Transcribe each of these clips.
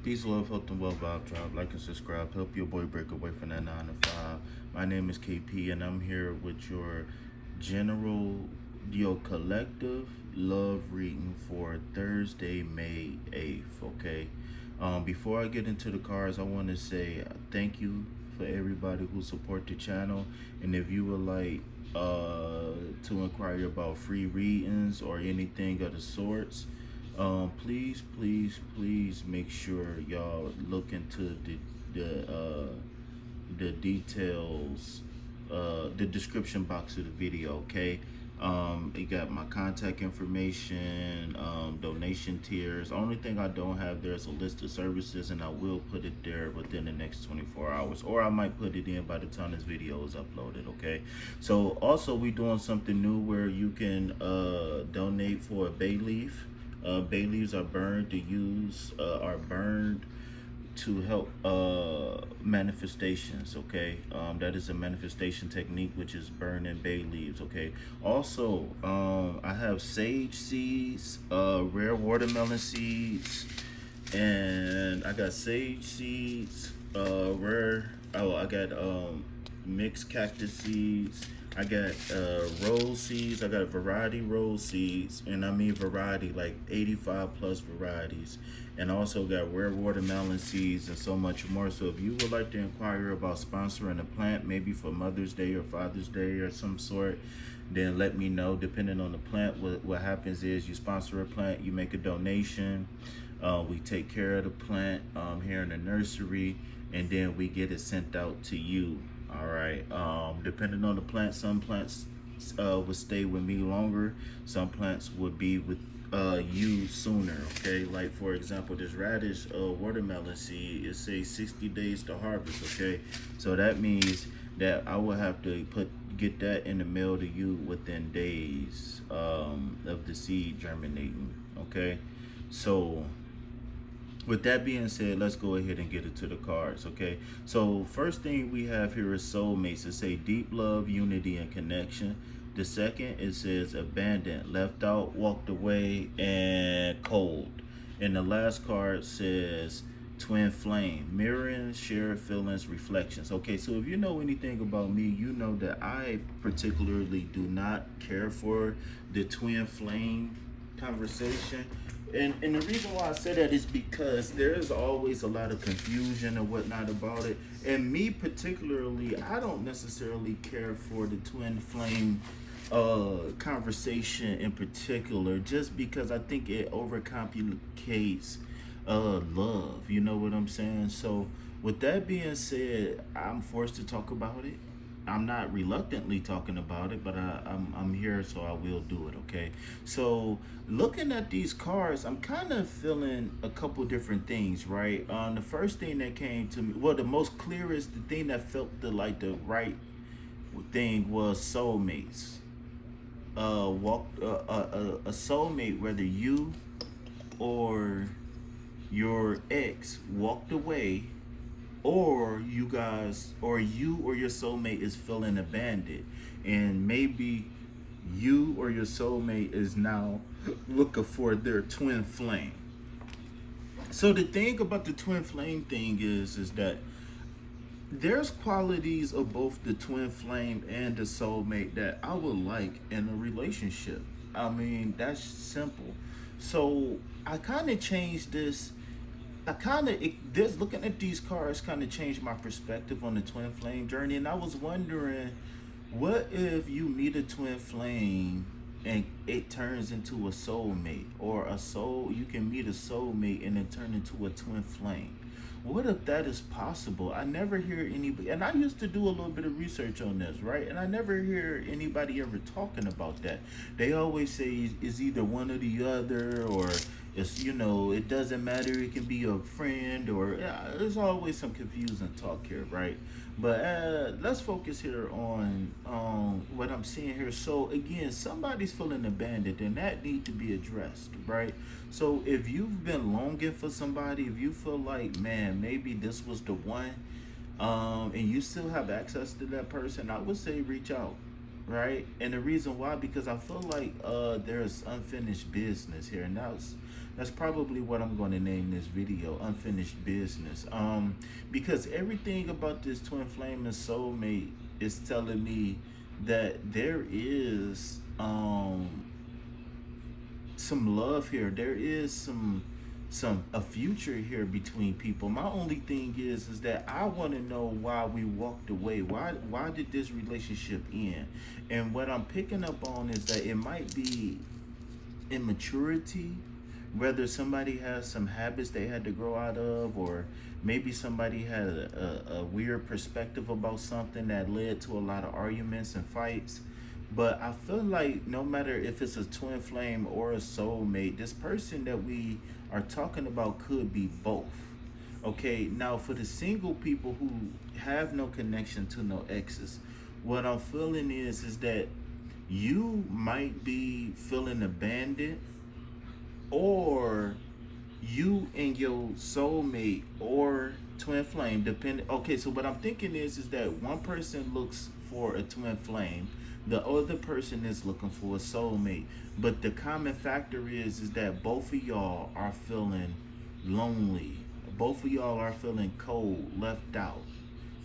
Peace, love, health, and well vibe tribe. Like and subscribe. Help your boy break away from that 9 to 5. My name is KP, and I'm here with your collective love reading for Thursday, May 8th. Okay. Before I get into the cards, I want to say thank you for everybody who support the channel. And if you would like to inquire about free readings or anything of the sorts, please make sure y'all look into the details, the description box of the video. Okay, it got my contact information, donation tiers. Only thing I don't have there is a list of services, and I will put it there within the next 24 hours, or I might put it in by the time this video is uploaded. Okay, so also we doing something new where you can donate for a bay leaf. Bay leaves are burned to help manifestations. Okay, that is a manifestation technique, which is burning bay leaves. Okay, also I have sage seeds, rare watermelon seeds, and I got sage seeds, I got mixed cactus seeds. I got rose seeds. I got variety rose seeds, and I mean variety, like 85 plus varieties. And I also got rare watermelon seeds and so much more. So if you would like to inquire about sponsoring a plant, maybe for Mother's Day or Father's Day or some sort, then let me know. Depending on the plant, what happens is you sponsor a plant, you make a donation. We take care of the plant here in the nursery, and then we get it sent out to you. All right. Depending on the plant, some plants would stay with me longer. Some plants would be with you sooner. Okay. Like for example, this radish watermelon seed, it says 60 days to harvest. Okay. So that means that I will have to get that in the mail to you within days of the seed germinating. Okay. So with that being said, let's go ahead and get into the cards, okay? So first thing we have here is soulmates. It say deep love, unity, and connection. The second, it says abandoned, left out, walked away, and cold. And the last card says twin flame, mirroring, shared feelings, reflections. Okay, so if you know anything about me, you know that I particularly do not care for the twin flame conversation. And the reason why I say that is because there is always a lot of confusion and whatnot about it. And me particularly, I don't necessarily care for the twin flame conversation in particular, just because I think it overcomplicates love. You know what I'm saying? So with that being said, I'm forced to talk about it. I'm not reluctantly talking about it, but I'm here, so I will do it, okay? So looking at these cards, I'm kind of feeling a couple different things, right? The first thing that came to me, well, the most clearest, the thing that felt the right thing was soulmates. A soulmate, whether you or your ex walked away, or you guys, or you or your soulmate is feeling abandoned, and maybe you or your soulmate is now looking for their twin flame. So the thing about the twin flame thing is that there's qualities of both the twin flame and the soulmate that I would like in a relationship. I mean, that's simple. So I kind of changed this. This looking at these cards kind of changed my perspective on the twin flame journey, and I was wondering, what if you meet a twin flame and it turns into a soulmate, or you can meet a soulmate and it turn into a twin flame? What if that is possible? I never hear anybody, and I used to do a little bit of research on this, right? And I never hear anybody ever talking about that. They always say it's either one or the other, or it's, it doesn't matter. It can be a friend, or there's always some confusing talk here, right? But let's focus here on what I'm seeing here. So again, somebody's feeling abandoned, and that need to be addressed, right? So if you've been longing for somebody, if you feel like, man, maybe this was the one, and you still have access to that person, I would say reach out, right? And the reason why, because I feel like there's unfinished business here, and That's probably what I'm going to name this video, Unfinished Business. Because everything about this twin flame and soulmate is telling me that there is some love here. There is some a future here between people. My only thing is that I want to know why we walked away. Why did this relationship end? And what I'm picking up on is that it might be immaturity, whether somebody has some habits they had to grow out of, or maybe somebody had a weird perspective about something that led to a lot of arguments and fights. But I feel like no matter if it's a twin flame or a soulmate, this person that we are talking about could be both. Okay, now for the single people who have no connection to no exes, what I'm feeling is that you might be feeling abandoned, or you and your soulmate or twin flame depending. Okay, so what I'm thinking is that one person looks for a twin flame, the other person is looking for a soulmate, but the common factor is that both of y'all are feeling lonely, both of y'all are feeling cold, left out,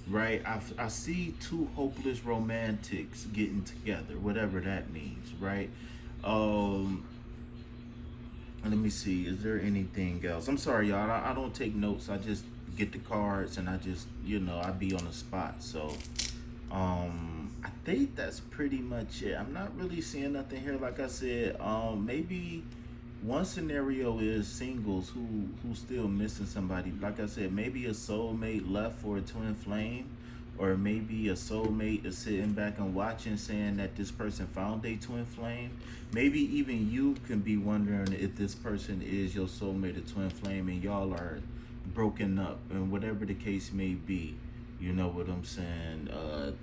right? I see two hopeless romantics getting together, whatever that means, right? um Let me see. Is there anything else? I'm sorry, y'all. I don't take notes. I just get the cards and I just, I be on the spot. So, I think that's pretty much it. I'm not really seeing nothing here. Like I said, maybe one scenario is singles who still missing somebody. Like I said, maybe a soulmate left for a twin flame, or maybe a soulmate is sitting back and watching, saying that this person found a twin flame. Maybe even you can be wondering if this person is your soulmate or twin flame, and y'all are broken up, and whatever the case may be. You know what I'm saying?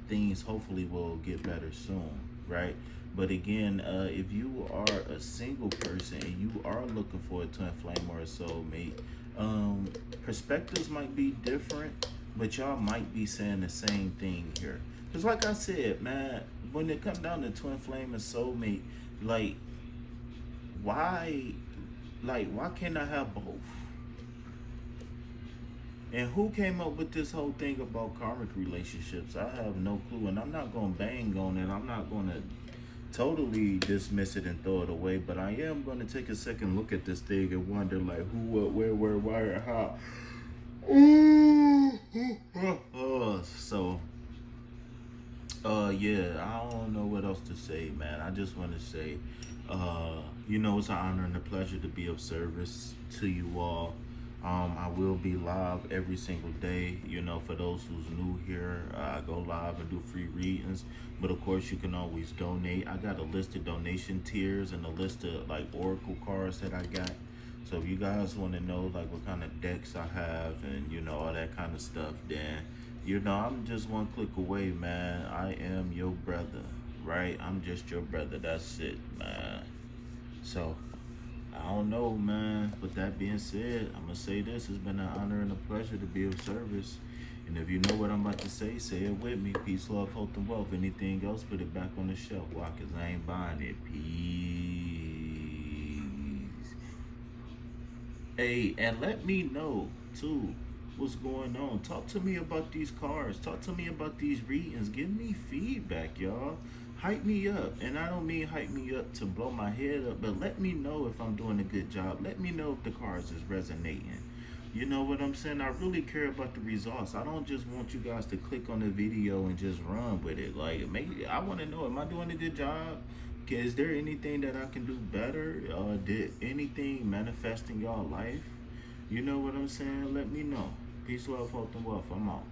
Things hopefully will get better soon, right? But again, if you are a single person and you are looking for a twin flame or a soulmate, perspectives might be different, but y'all might be saying the same thing here. Because like I said, man, when it comes down to twin flame and soulmate, like, why, why can't I have both? And who came up with this whole thing about karmic relationships? I have no clue, and I'm not going to bang on it. I'm not going to totally dismiss it and throw it away, but I am going to take a second look at this thing and wonder, like, who, what, where, why, or how. So, yeah, I don't know what else to say, man. I just want to say, it's an honor and a pleasure to be of service to you all. I will be live every single day. For those who's new here, I go live and do free readings. But of course, you can always donate. I got a list of donation tiers and a list of oracle cards that I got. So if you guys want to know what kind of decks I have and all that kind of stuff, then I'm just one click away, man. I am your brother, right? I'm just your brother. That's it, man. So I don't know, man. With that being said, I'm gonna say this: it's been an honor and a pleasure to be of service. And if you know what I'm about to say it with me. Peace, love, health, and wealth. Anything else, put it back on the shelf. Why? Cause I ain't buying it. Peace. Hey, and let me know too what's going on. Talk to me about these cards. Talk to me about these readings. Give me feedback, y'all. Hype me up. And I don't mean hype me up to blow my head up, but let me know if I'm doing a good job. Let me know if the cards is resonating. You know what I'm saying? I really care about the results. I don't just want you guys to click on the video and just run with it. I want to know, am I doing a good job? Is there anything that I can do better? Did anything manifest in y'all life? You know what I'm saying? Let me know. Peace, love, health, and wealth. I'm out.